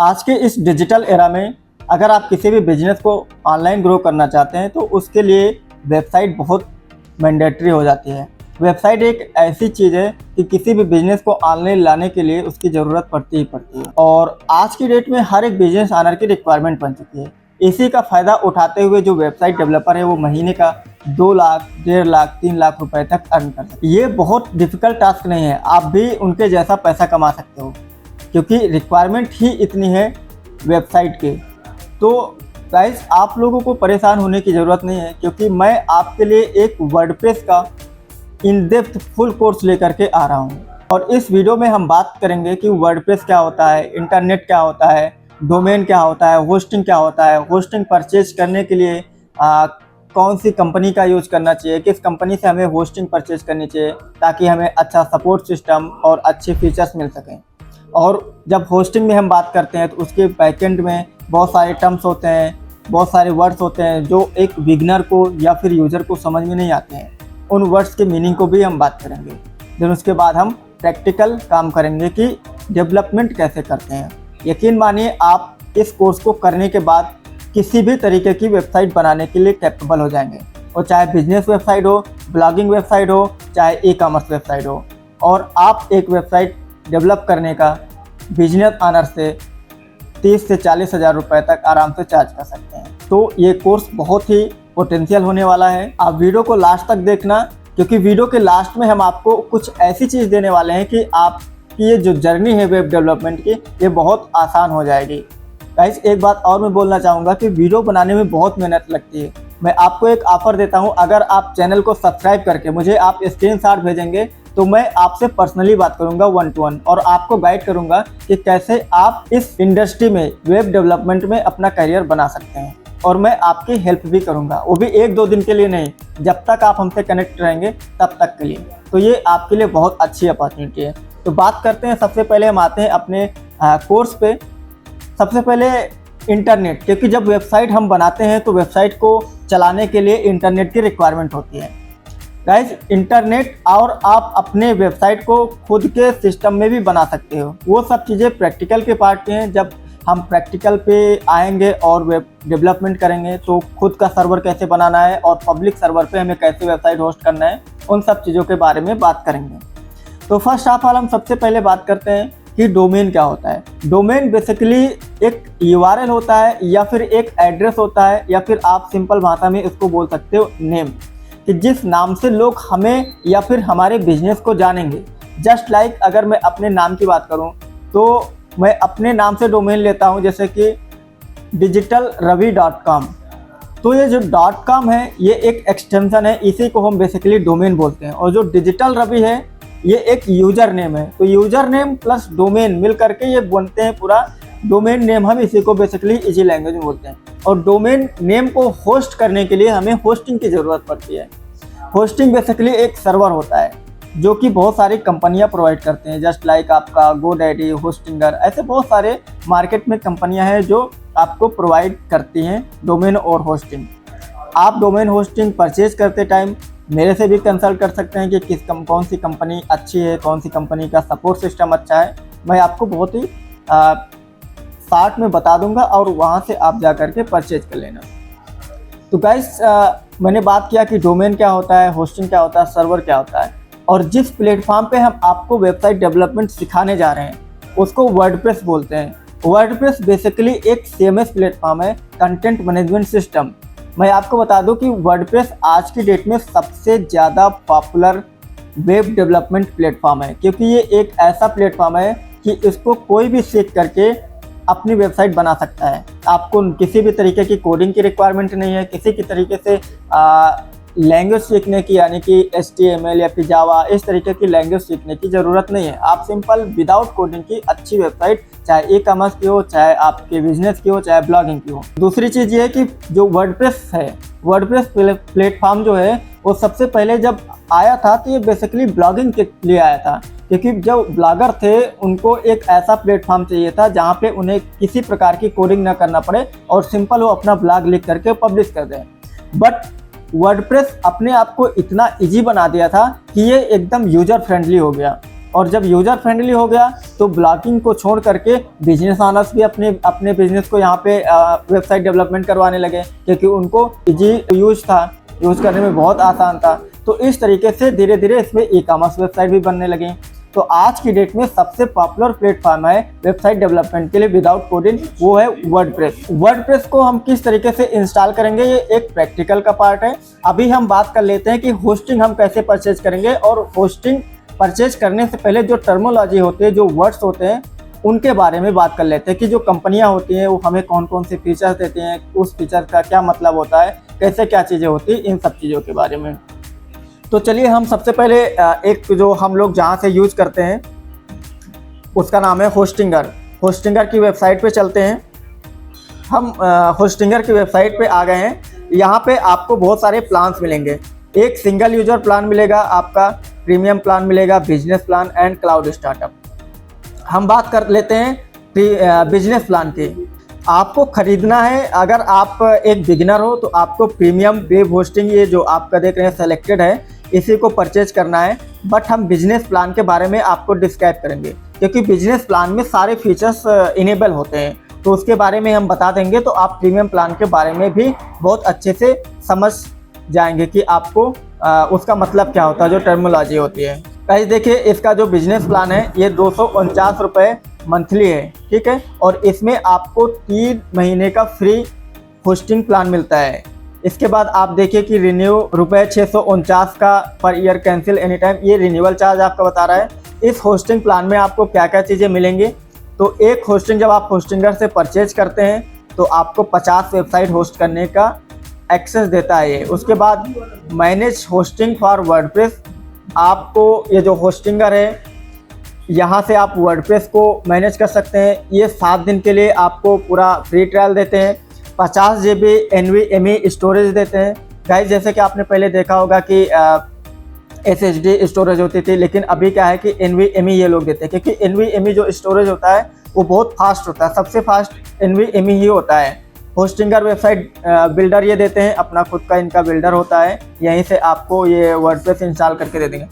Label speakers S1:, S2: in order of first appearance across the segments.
S1: आज के इस डिजिटल एरा में अगर आप किसी भी बिजनेस को ऑनलाइन ग्रो करना चाहते हैं तो उसके लिए वेबसाइट बहुत मैंडेटरी हो जाती है। वेबसाइट एक ऐसी चीज़ है कि किसी भी बिजनेस को ऑनलाइन लाने के लिए उसकी ज़रूरत पड़ती ही पड़ती है और आज की डेट में हर एक बिजनेस ऑनर की रिक्वायरमेंट बन चुकी है। इसी का फ़ायदा उठाते हुए जो वेबसाइट डेवलपर है वो महीने का 2 लाख, 1.5 लाख, 3 लाख रुपए तक अर्न कर सकते हैं। ये बहुत डिफ़िकल्ट टास्क नहीं है, आप भी उनके जैसा पैसा कमा सकते हो क्योंकि रिक्वायरमेंट ही इतनी है वेबसाइट के। तो गाइस आप लोगों को परेशान होने की ज़रूरत नहीं है क्योंकि मैं आपके लिए एक वर्डप्रेस का इन डेप्थ फुल कोर्स लेकर के आ रहा हूँ और इस वीडियो में हम बात करेंगे कि वर्डप्रेस क्या होता है, इंटरनेट क्या होता है, डोमेन क्या होता है, होस्टिंग क्या होता है, होस्टिंग परचेज करने के लिए कौन सी कंपनी का यूज़ करना चाहिए, किस कंपनी से हमें होस्टिंग परचेज करनी चाहिए ताकि हमें अच्छा सपोर्ट सिस्टम और अच्छे फीचर्स मिल सकें। और जब होस्टिंग में हम बात करते हैं तो उसके बैकएंड में बहुत सारे टर्म्स होते हैं, बहुत सारे वर्ड्स होते हैं जो एक बिगनर को या फिर यूज़र को समझ में नहीं आते हैं। उन वर्ड्स के मीनिंग को भी हम बात करेंगे। फिर उसके बाद हम प्रैक्टिकल काम करेंगे कि डेवलपमेंट कैसे करते हैं। यकीन मानिए आप इस कोर्स को करने के बाद किसी भी तरीके की वेबसाइट बनाने के लिए कैपेबल हो जाएंगे, और चाहे बिजनेस वेबसाइट हो, ब्लॉगिंग वेबसाइट हो, चाहे ई-कॉमर्स वेबसाइट हो। और आप एक वेबसाइट डेवलप करने का बिजनेस ऑनर से 30 से 40 हज़ार रुपये तक आराम से चार्ज कर सकते हैं। तो ये कोर्स बहुत ही पोटेंशियल होने वाला है। आप वीडियो को लास्ट तक देखना क्योंकि वीडियो के लास्ट में हम आपको कुछ ऐसी चीज़ देने वाले हैं कि आपकी ये जो जर्नी है वेब डेवलपमेंट की ये बहुत आसान हो जाएगी। गाइस एक बात और मैं बोलना चाहूँगा कि वीडियो बनाने में बहुत मेहनत लगती है। मैं आपको एक ऑफ़र देता हूँ, अगर आप चैनल को सब्सक्राइब करके मुझे आप स्क्रीनशॉट भेजेंगे तो मैं आपसे पर्सनली बात करूंगा 1 to 1 और आपको गाइड करूंगा कि कैसे आप इस इंडस्ट्री में वेब डेवलपमेंट में अपना करियर बना सकते हैं। और मैं आपकी हेल्प भी करूंगा, वो भी 1-2 दिन के लिए नहीं, जब तक आप हमसे कनेक्ट रहेंगे तब तक के लिए। तो ये आपके लिए बहुत अच्छी अपॉर्चुनिटी है। तो बात करते हैं, सबसे पहले हम आते हैं अपने कोर्स पे। सबसे पहले इंटरनेट, क्योंकि जब वेबसाइट हम बनाते हैं तो वेबसाइट को चलाने के लिए इंटरनेट की रिक्वायरमेंट होती है। गाइज इंटरनेट और आप अपने वेबसाइट को खुद के सिस्टम में भी बना सकते हो। वो सब चीज़ें प्रैक्टिकल के पार्ट के हैं। जब हम प्रैक्टिकल पे आएंगे और वेब डेवलपमेंट करेंगे तो खुद का सर्वर कैसे बनाना है और पब्लिक सर्वर पे हमें कैसे वेबसाइट होस्ट करना है, उन सब चीज़ों के बारे में बात करेंगे। तो फर्स्ट ऑफ ऑल हम सबसे पहले बात करते हैं कि डोमेन क्या होता है। डोमेन बेसिकली एक URL होता है या फिर एक एड्रेस होता है या फिर आप सिंपल भाषा में इसको बोल सकते हो नेम, कि जिस नाम से लोग हमें या फिर हमारे बिजनेस को जानेंगे। जस्ट लाइक अगर मैं अपने नाम की बात करूं तो मैं अपने नाम से डोमेन लेता हूं, जैसे कि digitalravi.com। तो ये जो .com है ये एक एक्सटेंशन है, इसी को हम बेसिकली डोमेन बोलते हैं। और जो डिजिटल रवि है ये एक यूज़र नेम है। तो यूज़र नेम प्लस डोमेन मिल करके ये बनते हैं पूरा डोमेन नेम। हम इसी को बेसिकली इजी लैंग्वेज में बोलते हैं। और डोमेन नेम को होस्ट करने के लिए हमें होस्टिंग की ज़रूरत पड़ती है। होस्टिंग बेसिकली एक सर्वर होता है जो कि बहुत सारी कंपनियां प्रोवाइड करते हैं, जस्ट लाइक आपका गोडैडी, होस्टिंगर, ऐसे बहुत सारे मार्केट में कंपनियां हैं जो आपको प्रोवाइड करती हैं डोमेन और होस्टिंग। आप डोमेन होस्टिंग परचेज करते टाइम मेरे से भी कंसल्ट कर सकते हैं कि कौन सी कंपनी अच्छी है, कौन सी कंपनी का सपोर्ट सिस्टम अच्छा है। मैं आपको बहुत ही शॉर्ट में बता दूंगा और वहाँ से आप जा करके परचेज कर लेना। तो गाइस मैंने बात किया कि डोमेन क्या होता है, होस्टिंग क्या होता है, सर्वर क्या होता है। और जिस प्लेटफॉर्म पे हम आपको वेबसाइट डेवलपमेंट सिखाने जा रहे हैं उसको वर्डप्रेस बोलते हैं। वर्डप्रेस बेसिकली एक CMS प्लेटफॉर्म है, कंटेंट मैनेजमेंट सिस्टम। मैं आपको बता दूं कि वर्डप्रेस आज की डेट में सबसे ज़्यादा पॉपुलर वेब डेवलपमेंट प्लेटफॉर्म है, क्योंकि ये एक ऐसा प्लेटफॉर्म है कि इसको कोई भी सीख करके अपनी वेबसाइट बना सकता है। आपको किसी भी तरीके की कोडिंग की रिक्वायरमेंट नहीं है, किसी की तरीके से लैंग्वेज सीखने की, यानी कि HTML या फिर जावा इस तरीके की लैंग्वेज सीखने की ज़रूरत नहीं है। आप सिंपल विदाउट कोडिंग की अच्छी वेबसाइट, चाहे ई-कॉमर्स की हो, चाहे आपके बिजनेस की हो, चाहे ब्लॉगिंग की हो। दूसरी चीज़ ये है कि जो वर्डप्रेस है, वर्डप्रेस प्लेटफॉर्म जो है वो सबसे पहले जब आया था तो ये बेसिकली ब्लॉगिंग के लिए आया था, क्योंकि जो ब्लॉगर थे उनको एक ऐसा प्लेटफॉर्म चाहिए था जहाँ पे उन्हें किसी प्रकार की कोडिंग ना करना पड़े और सिंपल वो अपना ब्लॉग लिख करके पब्लिश कर दें। बट वर्डप्रेस अपने आप को इतना इजी बना दिया था कि ये एकदम यूजर फ्रेंडली हो गया। और जब यूज़र फ्रेंडली हो गया तो ब्लॉगिंग को छोड़ करके बिजनेस ऑनर्स भी अपने अपने बिजनेस को यहाँ पे वेबसाइट डेवलपमेंट करवाने लगे, क्योंकि उनको इजी यूज था, यूज़ करने में बहुत आसान था। तो इस तरीके से धीरे धीरे इसमें ई कॉमर्स वेबसाइट भी बनने लगी। तो आज की डेट में सबसे पॉपुलर प्लेटफॉर्म है वेबसाइट डेवलपमेंट के लिए विदाउट कोडिंग, वो है वर्डप्रेस। वर्डप्रेस को हम किस तरीके से इंस्टॉल करेंगे, ये एक प्रैक्टिकल का पार्ट है। अभी हम बात कर लेते हैं कि होस्टिंग हम कैसे परचेज करेंगे, और होस्टिंग परचेज करने से पहले जो टर्मिनोलॉजी होती है, जो वर्ड्स होते हैं, उनके बारे में बात कर लेते हैं कि जो कंपनियां होती हैं वो हमें कौन कौन से फीचर्स देती हैं, उस फीचर का क्या मतलब होता है, कैसे क्या चीज़ें होती हैं, इन सब चीज़ों के बारे में। तो चलिए हम सबसे पहले एक जो हम लोग जहाँ से यूज़ करते हैं उसका नाम है होस्टिंगर। होस्टिंगर की वेबसाइट पे चलते हैं। हम होस्टिंगर की वेबसाइट पे आ गए हैं। यहाँ पे आपको बहुत सारे प्लान्स मिलेंगे। एक सिंगल यूजर प्लान मिलेगा आपका, प्रीमियम प्लान मिलेगा, business plan and cloud startup. हम बात कर लेते हैं बिजनेस प्लान की। आपको खरीदना है, अगर आप एक बिगिनर हो तो आपको प्रीमियम वेब होस्टिंग, ये जो आपका देख रहे हैं सेलेक्टेड है, इसी को परचेज करना है। बट हम बिजनेस प्लान के बारे में आपको डिस्क्राइब करेंगे, क्योंकि बिजनेस प्लान में सारे फीचर्स इनेबल होते हैं, तो उसके बारे में हम बता देंगे। तो आप प्रीमियम प्लान के बारे में भी बहुत अच्छे से समझ जाएंगे कि आपको उसका मतलब क्या होता है, जो टर्मिनोलॉजी होती है। गाइस देखिए, इसका जो बिजनेस प्लान है ये 249 रुपये मंथली है, ठीक है। और इसमें आपको 3 महीने का फ्री होस्टिंग प्लान मिलता है। इसके बाद आप देखिए कि रिन्यू रुपये 649 का per year, cancel any time, ये रिन्यूअल चार्ज आपका बता रहा है। इस होस्टिंग प्लान में आपको क्या क्या चीज़ें मिलेंगी, तो एक होस्टिंग जब आप होस्टिंगर से परचेज करते हैं तो आपको 50 वेबसाइट होस्ट करने का एक्सेस देता है ये। उसके बाद मैनेज होस्टिंग फॉर वर्डप्रेस, आपको ये जो होस्टिंगर है यहाँ से आप वर्डप्रेस को मैनेज कर सकते हैं। ये 7 दिन के लिए आपको पूरा फ्री ट्रायल देते हैं। 50 GB NVMe स्टोरेज देते हैं। गाइस जैसे कि आपने पहले देखा होगा कि SSD स्टोरेज होती थी, लेकिन अभी क्या है कि NVMe ये लोग देते हैं, क्योंकि NVMe जो स्टोरेज होता है वो बहुत फास्ट होता है, सबसे फास्ट NVMe ही होता है। होस्टिंगर वेबसाइट बिल्डर ये देते हैं, अपना खुद का इनका बिल्डर होता है, यहीं से आपको ये वर्डप्रेस इंस्टॉल करके दे देंगे।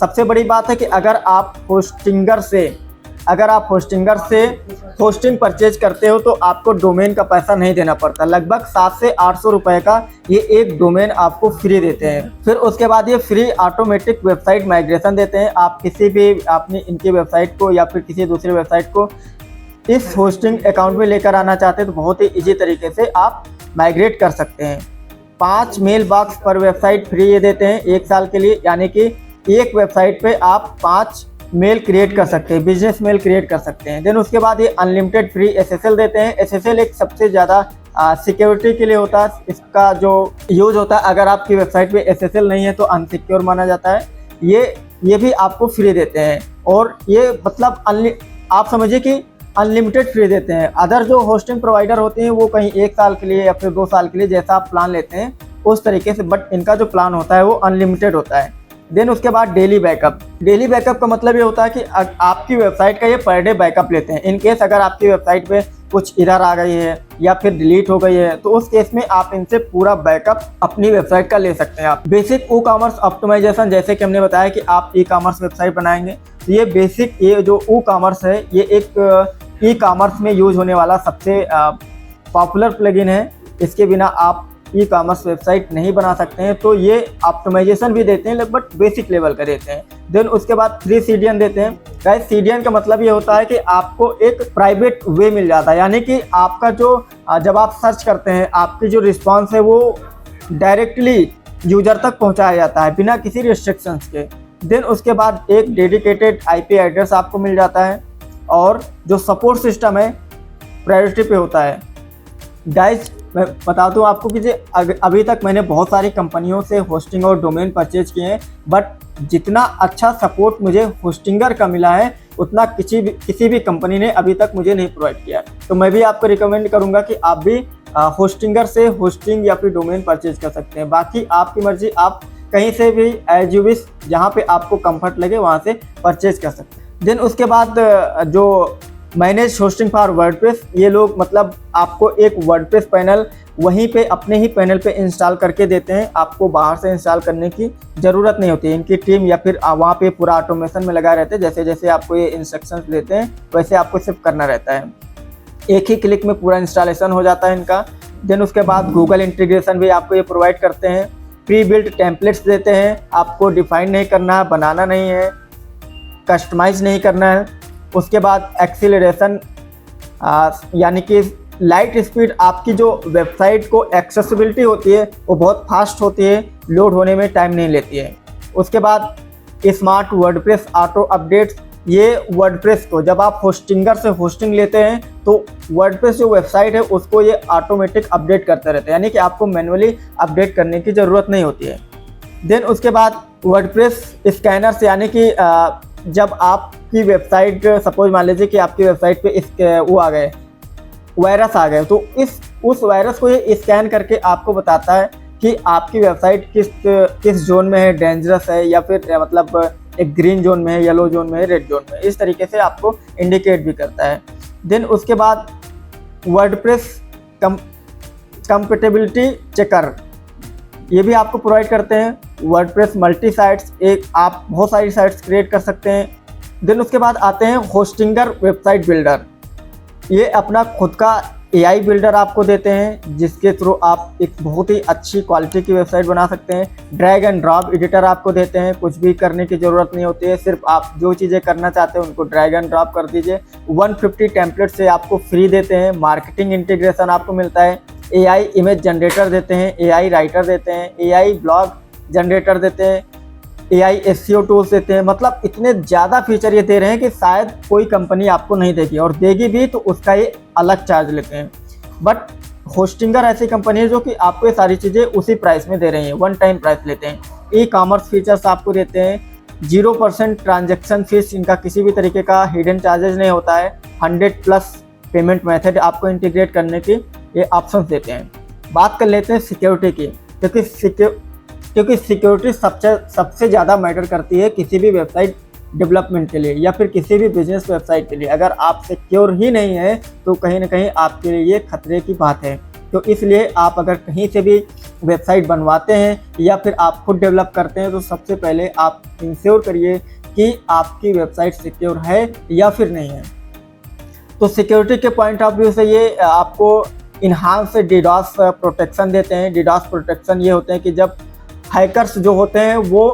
S1: सबसे बड़ी बात है कि अगर आप होस्टिंगर से होस्टिंग परचेज करते हो तो आपको डोमेन का पैसा नहीं देना पड़ता। लगभग 700 से 800 रुपये का ये एक डोमेन आपको फ्री देते हैं। फिर उसके बाद ये फ्री ऑटोमेटिक वेबसाइट माइग्रेशन देते हैं। आप किसी भी अपनी इनकी वेबसाइट को या फिर किसी दूसरी वेबसाइट को इस होस्टिंग अकाउंट में लेकर आना चाहते हैं तो बहुत ही ईजी तरीके से आप माइग्रेट कर सकते हैं। 5 मेल बॉक्स पर वेबसाइट फ्री ये देते हैं 1 साल के लिए, यानी कि एक वेबसाइट पे आप 5 मेल क्रिएट कर सकते हैं, बिजनेस मेल क्रिएट कर सकते हैं। देन उसके बाद ये अनलिमिटेड फ्री SSL देते हैं। SSL एक सबसे ज़्यादा सिक्योरिटी के लिए होता है, इसका जो यूज़ होता है, अगर आपकी वेबसाइट पे SSL नहीं है तो अनसिक्योर माना जाता है। ये भी आपको फ्री देते हैं, और ये मतलब आप समझिए कि अनलिमिटेड फ्री देते हैं। अदर जो होस्टिंग प्रोवाइडर होते हैं वो कहीं 1 साल के लिए या फिर 2 साल के लिए, जैसा आप प्लान लेते हैं उस तरीके से, बट इनका जो प्लान होता है वो अनलिमिटेड होता है। देन उसके बाद डेली बैकअप। डेली बैकअप का मतलब ये होता है कि आपकी वेबसाइट का ये पर डे बैकअप लेते हैं। इन केस अगर आपकी वेबसाइट पे कुछ एरर आ गई है या फिर डिलीट हो गई है तो उस केस में आप इनसे पूरा बैकअप अपनी वेबसाइट का ले सकते हैं। आप बेसिक ई कॉमर्स ऑप्टिमाइजेशन, जैसे कि हमने बताया कि आप ई कॉमर्स वेबसाइट बनाएंगे तो ये बेसिक, ये जो ई कॉमर्स है ये एक ई कॉमर्स में यूज होने वाला सबसे पॉपुलर प्लगइन है। इसके बिना आप ई कॉमर्स वेबसाइट नहीं बना सकते हैं। तो ये ऑप्टिमाइजेशन भी देते हैं, बट बेसिक लेवल का देते हैं। देन उसके बाद फ्री CDN देते हैं। गाइस CDN का मतलब ये होता है कि आपको एक प्राइवेट वे मिल जाता है, यानी कि आपका जो जब आप सर्च करते हैं आपकी जो रिस्पॉन्स है वो डायरेक्टली यूजर तक पहुंचाया जाता है बिना किसी रिस्ट्रिक्शंस के। देन उसके बाद एक डेडिकेटेड IP एड्रेस आपको मिल जाता है, और जो सपोर्ट सिस्टम है प्रायोरिटी पे होता है। गाइस मैं बता दूं आपको कि अभी तक मैंने बहुत सारी कंपनियों से होस्टिंग और डोमेन परचेज किए हैं, बट जितना अच्छा सपोर्ट मुझे होस्टिंगर का मिला है उतना किसी भी कंपनी ने अभी तक मुझे नहीं प्रोवाइड किया। तो मैं भी आपको रिकमेंड करूंगा कि आप भी होस्टिंगर से होस्टिंग या फिर डोमेन परचेज कर सकते हैं। बाकी आपकी मर्जी, आप कहीं से भी एज यू विश, जहाँ पे आपको कंफर्ट लगे वहाँ से परचेज कर सकते हैं। देन उसके बाद जो मैनेज होस्टिंग फॉर वर्डप्रेस, ये लोग मतलब आपको एक वर्डप्रेस पैनल वहीं पे अपने ही पैनल पे इंस्टॉल करके देते हैं, आपको बाहर से इंस्टॉल करने की ज़रूरत नहीं होती है। इनकी टीम या फिर वहाँ पे पूरा ऑटोमेशन में लगा रहते हैं, जैसे जैसे आपको ये इंस्ट्रक्शंस देते हैं वैसे आपको सिर्फ करना रहता है। एक ही क्लिक में पूरा इंस्टॉलेशन हो जाता है इनका। देन उसके बाद गूगल इंटीग्रेशन भी आपको ये प्रोवाइड करते हैं। प्री बिल्ट टेम्पलेट्स देते हैं, आपको डिफाइन नहीं करना है, बनाना नहीं है, कस्टमाइज नहीं करना है। उसके बाद एक्सीलरेशन यानी कि लाइट स्पीड, आपकी जो वेबसाइट को एक्सेसिबिलिटी होती है वो बहुत फास्ट होती है, लोड होने में टाइम नहीं लेती है। उसके बाद स्मार्ट वर्डप्रेस ऑटो अपडेट्स, ये वर्डप्रेस को जब आप होस्टिंगर से होस्टिंग लेते हैं तो वर्डप्रेस जो वेबसाइट है उसको ये ऑटोमेटिक अपडेट करते रहते हैं, यानी कि आपको मैनुअली अपडेट करने की ज़रूरत नहीं होती है। देन उसके बाद वर्डप्रेस स्कैनर्स, यानी कि जब आपकी वेबसाइट, सपोज मान लीजिए कि आपकी वेबसाइट पे वो आ गए, वायरस आ गए, तो उस वायरस को ये स्कैन करके आपको बताता है कि आपकी वेबसाइट किस जोन में है, डेंजरस है या फिर मतलब एक ग्रीन जोन में है, येलो जोन में है, रेड जोन में है। इस तरीके से आपको इंडिकेट भी करता है। देन उसके बाद वर्डप्रेस कंपैटिबिलिटी चेकर, ये भी आपको प्रोवाइड करते हैं। वर्डप्रेस मल्टी साइट्स, एक आप बहुत सारी साइट्स क्रिएट कर सकते हैं। देन उसके बाद आते हैं होस्टिंगर वेबसाइट बिल्डर, ये अपना खुद का AI बिल्डर आपको देते हैं जिसके थ्रू आप एक बहुत ही अच्छी क्वालिटी की वेबसाइट बना सकते हैं। ड्रैग एंड ड्रॉप एडिटर आपको देते हैं, कुछ भी करने की ज़रूरत नहीं होती है, सिर्फ आप जो चीज़ें करना चाहते हैं उनको ड्रैग एंड ड्रॉप कर दीजिए। 150 टेम्पलेट से आपको फ्री देते हैं। मार्केटिंग इंटीग्रेशन आपको मिलता है। AI इमेज जनरेटर देते हैं, AI राइटर देते हैं, AI ब्लॉग जनरेटर देते हैं, AI SEO टूल्स देते हैं। मतलब इतने ज़्यादा फीचर ये दे रहे हैं कि शायद कोई कंपनी आपको नहीं देगी, और देगी भी तो उसका ये अलग चार्ज लेते हैं। बट होस्टिंगर ऐसी कंपनी है जो कि आपको ये सारी चीज़ें उसी प्राइस में दे रही हैं, वन टाइम प्राइस लेते हैं। ई-कॉमर्स फीचर्स आपको देते हैं, 0% ट्रांजेक्शन फीस, इनका किसी भी तरीके का हिडन चार्जेस नहीं होता है। 100+ पेमेंट मेथड आपको इंटीग्रेट करने की ये ऑप्शन देते हैं। बात कर लेते हैं सिक्योरिटी की, क्योंकि सिक्योरिटी सबसे ज़्यादा मैटर करती है किसी भी वेबसाइट डेवलपमेंट के लिए या फिर किसी भी बिजनेस वेबसाइट के लिए। अगर आप सिक्योर ही नहीं है तो कहीं ना कहीं आपके लिए ये खतरे की बात है। तो इसलिए आप अगर कहीं से भी वेबसाइट बनवाते हैं या फिर आप खुद डेवलप करते हैं तो सबसे पहले आप इंश्योर करिए कि आपकी वेबसाइट सिक्योर है या फिर नहीं है। तो सिक्योरिटी के पॉइंट ऑफ व्यू से ये आपको इन्हांस DDoS प्रोटेक्शन देते हैं। DDoS प्रोटेक्शन ये होते हैं कि जब हैकर्स जो होते हैं वो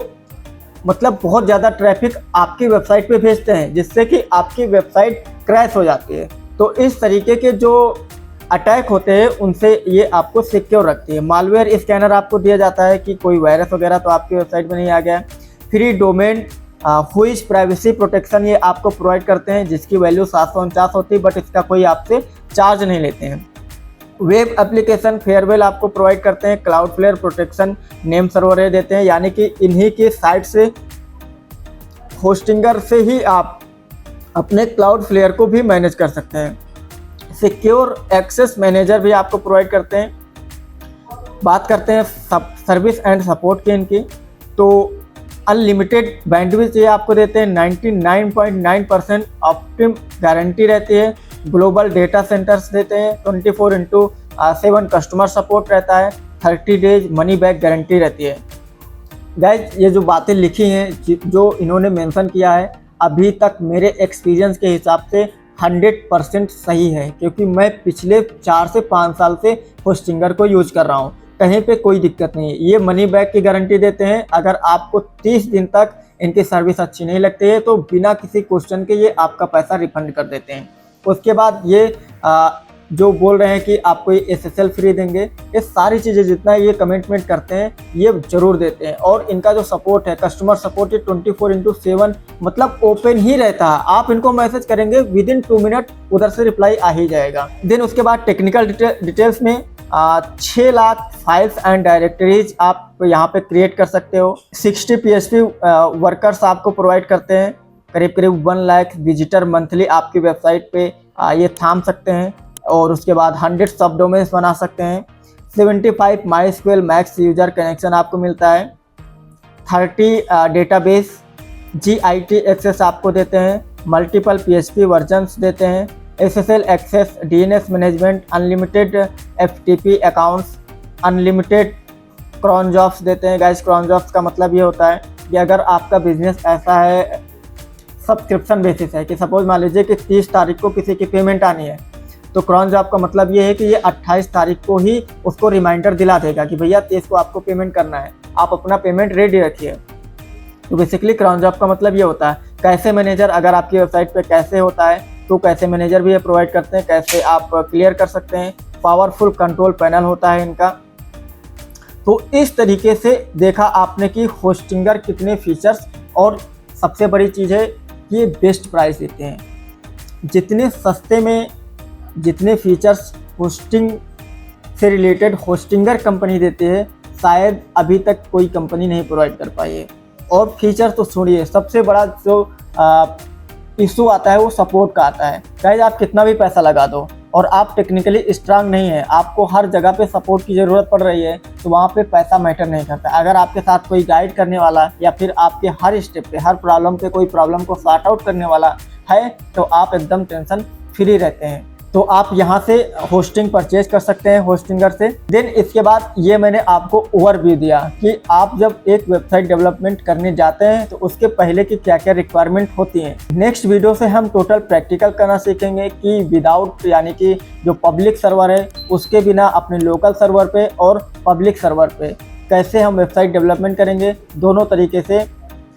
S1: मतलब बहुत ज़्यादा ट्रैफिक आपकी वेबसाइट पे भेजते हैं जिससे कि आपकी वेबसाइट क्रैश हो जाती है, तो इस तरीके के जो अटैक होते हैं उनसे ये आपको सिक्योर रखती है। मालवेयर स्कैनर आपको दिया जाता है कि कोई वायरस वगैरह तो आपकी वेबसाइट में नहीं आ गया। फ्री डोमेन हुईज प्राइवेसी प्रोटेक्शन ये आपको प्रोवाइड करते हैं जिसकी वैल्यू 749 होती है, बट इसका कोई आपसे चार्ज नहीं लेते हैं। वेब एप्लीकेशन फेयरवेल आपको प्रोवाइड करते हैं। क्लाउडफ्लेयर प्रोटेक्शन नेम सर्वर देते हैं, यानी कि इन्हीं की साइट से होस्टिंगर से ही आप अपने क्लाउडफ्लेयर को भी मैनेज कर सकते हैं। सिक्योर एक्सेस मैनेजर भी आपको प्रोवाइड करते हैं। बात करते हैं सर्विस एंड सपोर्ट की इनकी, तो अनलिमिटेड बैंडविड्थ ये आपको देते हैं। 99.9% ऑप्टिम गारंटी रहती है। ग्लोबल डेटा सेंटर्स देते हैं। 24/7 कस्टमर सपोर्ट रहता है। 30 डेज मनी बैक गारंटी रहती है। गाइज ये जो बातें लिखी हैं, जो इन्होंने मेंशन किया है, अभी तक मेरे एक्सपीरियंस के हिसाब से 100% सही है, क्योंकि मैं पिछले 4 से 5 साल से होस्टिंगर को यूज कर रहा हूँ, कहीं पे कोई दिक्कत नहीं है। ये मनी बैक की गारंटी देते हैं। अगर आपको 30 दिन तक इनकी सर्विस अच्छी नहीं लगती है तो बिना किसी क्वेश्चन के ये आपका पैसा रिफंड कर देते हैं। उसके बाद ये जो बोल रहे हैं कि आपको ये SSL फ्री देंगे, ये सारी चीज़ें जितना ये कमिटमेंट करते हैं ये ज़रूर देते हैं। और इनका जो सपोर्ट है, कस्टमर सपोर्ट, ये 24/7 मतलब ओपन ही रहता है। आप इनको मैसेज करेंगे विदिन 2 मिनट उधर से रिप्लाई आ ही जाएगा। देन उसके बाद टेक्निकल डिटेल्स में 6 लाख फाइल्स एंड डायरेक्टरीज आप यहाँ पे क्रिएट कर सकते हो। 60 PHP वर्कर्स आपको प्रोवाइड करते हैं। करीब 1 लाख विजिटर मंथली आपकी वेबसाइट पे ये थाम सकते हैं। और उसके बाद 100 सब डोमेन्स बना सकते हैं। 75 MySQL मैक्स यूजर कनेक्शन आपको मिलता है। 30 डेटाबेस GIT एक्सेस आपको देते हैं। मल्टीपल PHP वर्जन्स देते हैं, SSL access, DNS management, unlimited FTP accounts, unlimited cron jobs देते हैं। गाइस, क्रॉन जॉब्स का मतलब ये होता है कि अगर आपका बिजनेस ऐसा है, सब्सक्रिप्शन बेसिस है, कि सपोज मान लीजिए कि 30 तारीख को किसी की पेमेंट आनी है, तो क्रॉन जॉब का मतलब ये है कि ये 28 तारीख को ही उसको रिमाइंडर दिला देगा कि भैया 30 को आपको पेमेंट करना है, आप अपना पेमेंट रेडी रखिए। तो बेसिकली क्रॉन जॉब का मतलब ये होता है। कैशे मैनेजर अगर आपकी वेबसाइट पे कैशे होता है तो कैशे मैनेजर भी ये प्रोवाइड करते हैं, कैशे आप क्लियर कर सकते हैं। पावरफुल कंट्रोल पैनल होता है इनका। तो इस तरीके से देखा आपने कि होस्टिंगर कितने फीचर्स, और सबसे बड़ी चीज़ है कि ये बेस्ट प्राइस देते हैं। जितने सस्ते में जितने फीचर्स होस्टिंग से रिलेटेड होस्टिंगर कंपनी देती है, शायद अभी तक कोई कंपनी नहीं प्रोवाइड कर पाई है। और फीचर तो सुनिए, सबसे बड़ा जो इशू आता है वो सपोर्ट का आता है। गाइस, आप कितना भी पैसा लगा दो और आप टेक्निकली स्ट्रांग नहीं है, आपको हर जगह पे सपोर्ट की ज़रूरत पड़ रही है, तो वहाँ पे पैसा मैटर नहीं करता। अगर आपके साथ कोई गाइड करने वाला या फिर आपके हर स्टेप पे, हर प्रॉब्लम पे कोई प्रॉब्लम को सॉर्ट आउट करने वाला है, तो आप एकदम टेंशन फ्री रहते हैं। तो आप यहाँ से होस्टिंग परचेज कर सकते हैं होस्टिंगर से। देन इसके बाद ये मैंने आपको ओवरव्यू दिया कि आप जब एक वेबसाइट डेवलपमेंट करने जाते हैं तो उसके पहले की क्या क्या रिक्वायरमेंट होती हैं। नेक्स्ट वीडियो से हम टोटल प्रैक्टिकल करना सीखेंगे कि विदाउट, यानी कि जो पब्लिक सर्वर है उसके बिना अपने लोकल सर्वर पे और पब्लिक सर्वर पे कैसे हम वेबसाइट डेवलपमेंट करेंगे, दोनों तरीके से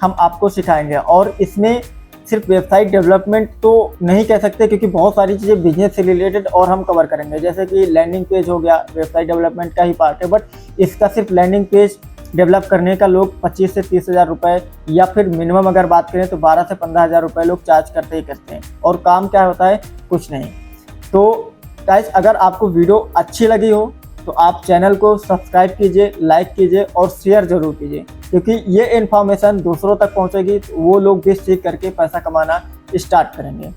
S1: हम आपको सिखाएंगे। और इसमें सिर्फ वेबसाइट डेवलपमेंट तो नहीं कह सकते, क्योंकि बहुत सारी चीज़ें बिजनेस से रिलेटेड और हम कवर करेंगे, जैसे कि लैंडिंग पेज हो गया, वेबसाइट डेवलपमेंट का ही पार्ट है। बट इसका सिर्फ लैंडिंग पेज डेवलप करने का लोग 25 से 30 हज़ार रुपये, या फिर मिनिमम अगर बात करें तो 12 से 15 हज़ार रुपये लोग चार्ज करते ही करते हैं। और काम क्या होता है, कुछ नहीं। तो गाइस, अगर आपको वीडियो अच्छी लगी हो तो आप चैनल को सब्सक्राइब कीजिए, लाइक कीजिए और शेयर ज़रूर कीजिए, क्योंकि ये इन्फॉर्मेशन दूसरों तक पहुंचेगी तो वो लोग भी सीख करके पैसा कमाना स्टार्ट करेंगे।